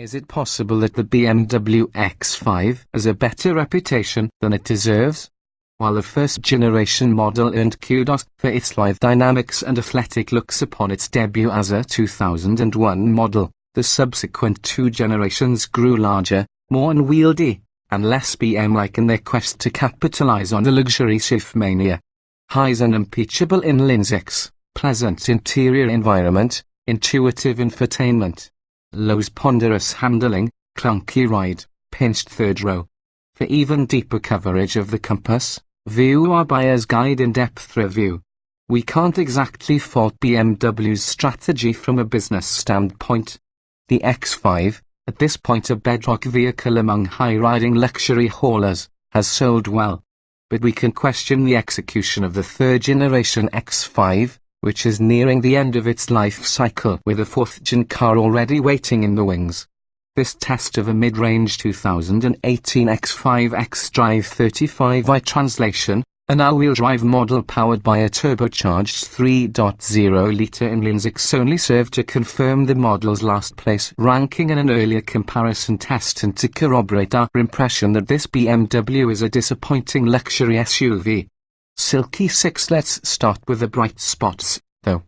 Is it possible that the BMW X5 has a better reputation than it deserves? While the first-generation model earned kudos for its live dynamics and athletic looks upon its debut as a 2001 model, the subsequent two generations grew larger, more unwieldy, and less BM-like in their quest to capitalize on the luxury shift mania. High's unimpeachable inline-six, pleasant interior environment, intuitive infotainment. Low's ponderous handling, clunky ride, pinched third row. For even deeper coverage of the compass, view our buyer's guide in-depth review. We can't exactly fault BMW's strategy from a business standpoint. The X5, at this point a bedrock vehicle among high-riding luxury haulers, has sold well. But we can question the execution of the third-generation X5, which is nearing the end of its life cycle with a fourth-gen car already waiting in the wings. This test of a mid-range 2018 X5 xDrive 35i translation, an all-wheel drive model powered by a turbocharged 3.0-litre inline-six only served to confirm the model's last-place ranking in an earlier comparison test and to corroborate our impression that this BMW is a disappointing luxury SUV. Silky 6. Let's start with the bright spots, though.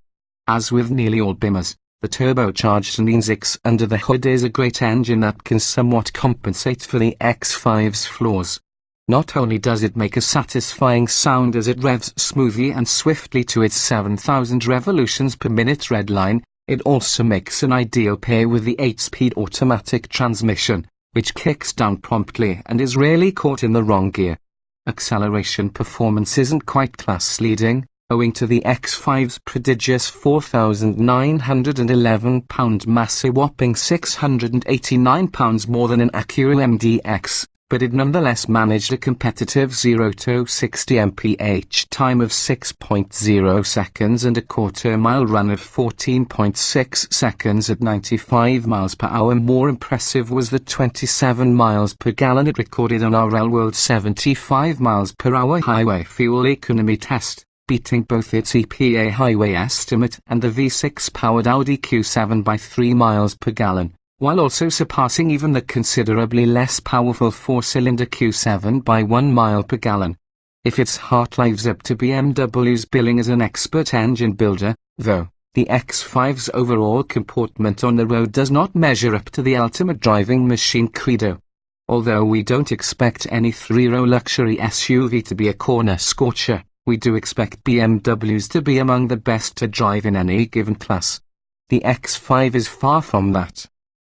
As with nearly all BMWs, the turbocharged inline-six under the hood is a great engine that can somewhat compensate for the X5's flaws. Not only does it make a satisfying sound as it revs smoothly and swiftly to its 7,000 revolutions per minute redline, it also makes an ideal pair with the 8-speed automatic transmission, which kicks down promptly and is rarely caught in the wrong gear. Acceleration performance isn't quite class-leading, owing to the X5's prodigious 4,911 pound mass, a whopping 689 pounds more than an Acura MDX, but it nonetheless managed a competitive 0-60 mph time of 6.0 seconds and a quarter-mile run of 14.6 seconds at 95 miles per hour. More impressive was the 27 miles per gallon it recorded on our real-world 75 miles per hour highway fuel economy test, beating both its EPA highway estimate and the V6-powered Audi Q7 by 3 miles per gallon, while also surpassing even the considerably less powerful 4-cylinder Q7 by 1 mile per gallon. If its heart lives up to BMW's billing as an expert engine builder, though, the X5's overall comportment on the road does not measure up to the ultimate driving machine credo. Although we don't expect any three-row luxury SUV to be a corner scorcher, we do expect BMWs to be among the best to drive in any given class. The X5 is far from that.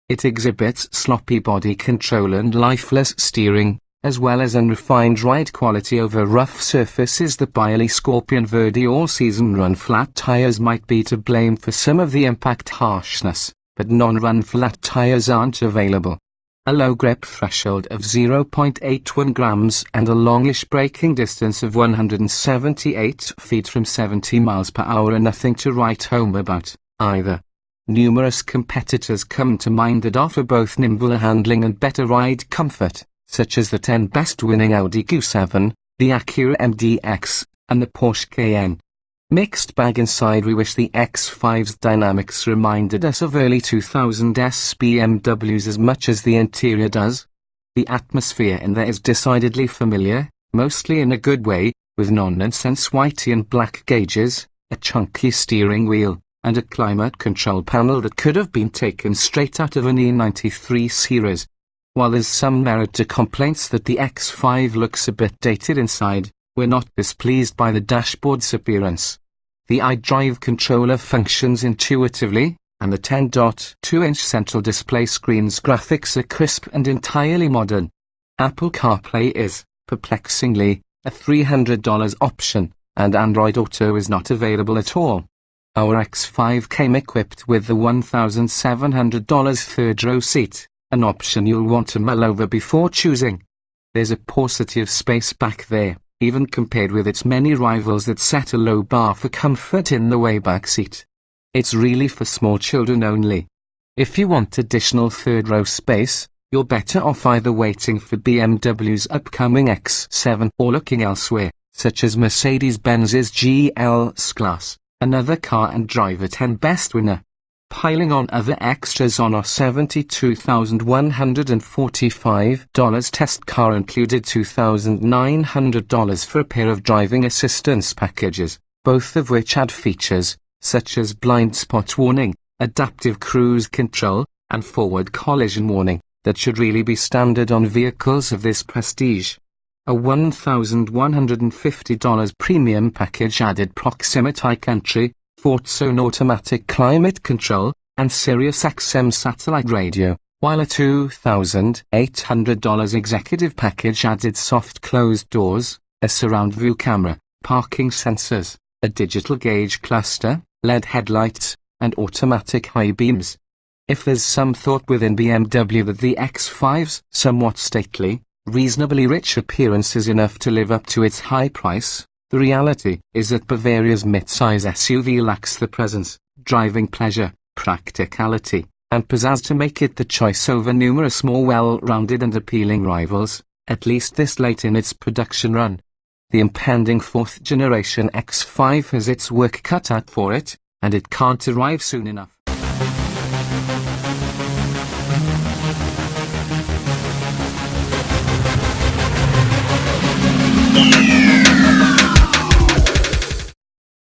It exhibits sloppy body control and lifeless steering, as well as unrefined ride quality over rough surfaces. The Biley Scorpion Verde all-season run flat tires might be to blame for some of the impact harshness, but non-run flat tires aren't available. A low grip threshold of 0.81 grams and a longish braking distance of 178 feet from 70 miles per hour are nothing to write home about, either. Numerous competitors come to mind that offer both nimbler handling and better ride comfort, such as the 10 best-winning Audi Q7, the Acura MDX, and the Porsche Cayenne. Mixed bag inside. We wish the X5's dynamics reminded us of early 2000s BMWs as much as the interior does. The atmosphere in there is decidedly familiar, mostly in a good way, with non-nonsense white and black gauges, a chunky steering wheel, and a climate control panel that could have been taken straight out of an E93 series. While there's some merit to complaints that the X5 looks a bit dated inside, we're not displeased by the dashboard's appearance. The iDrive controller functions intuitively, and the 10.2-inch central display screen's graphics are crisp and entirely modern. Apple CarPlay is, perplexingly, a $300 option, and Android Auto is not available at all. Our X5 came equipped with the $1,700 third-row seat, an option you'll want to mull over before choosing. There's a paucity of space back there, even compared with its many rivals that set a low bar for comfort in the way back seat. It's really for small children only. If you want additional third-row space, you're better off either waiting for BMW's upcoming X7 or looking elsewhere, such as Mercedes-Benz's GL S-Class, another car and driver 10 best winner. Piling on other extras on our $72,145 test car included $2,900 for a pair of driving assistance packages, both of which had features, such as blind spot warning, adaptive cruise control, and forward collision warning, that should really be standard on vehicles of this prestige. A $1,150 premium package added proximity entry, Fort Zone automatic climate control, and Sirius XM satellite radio, while a $2,800 executive package added soft closed doors, a surround view camera, parking sensors, a digital gauge cluster, LED headlights, and automatic high beams. If there's some thought within BMW that the X5's somewhat stately, reasonably rich appearance is enough to live up to its high price, the reality is that Bavaria's mid-size SUV lacks the presence, driving pleasure, practicality, and pizzazz to make it the choice over numerous more well-rounded and appealing rivals, at least this late in its production run. The impending fourth-generation X5 has its work cut out for it, and it can't arrive soon enough.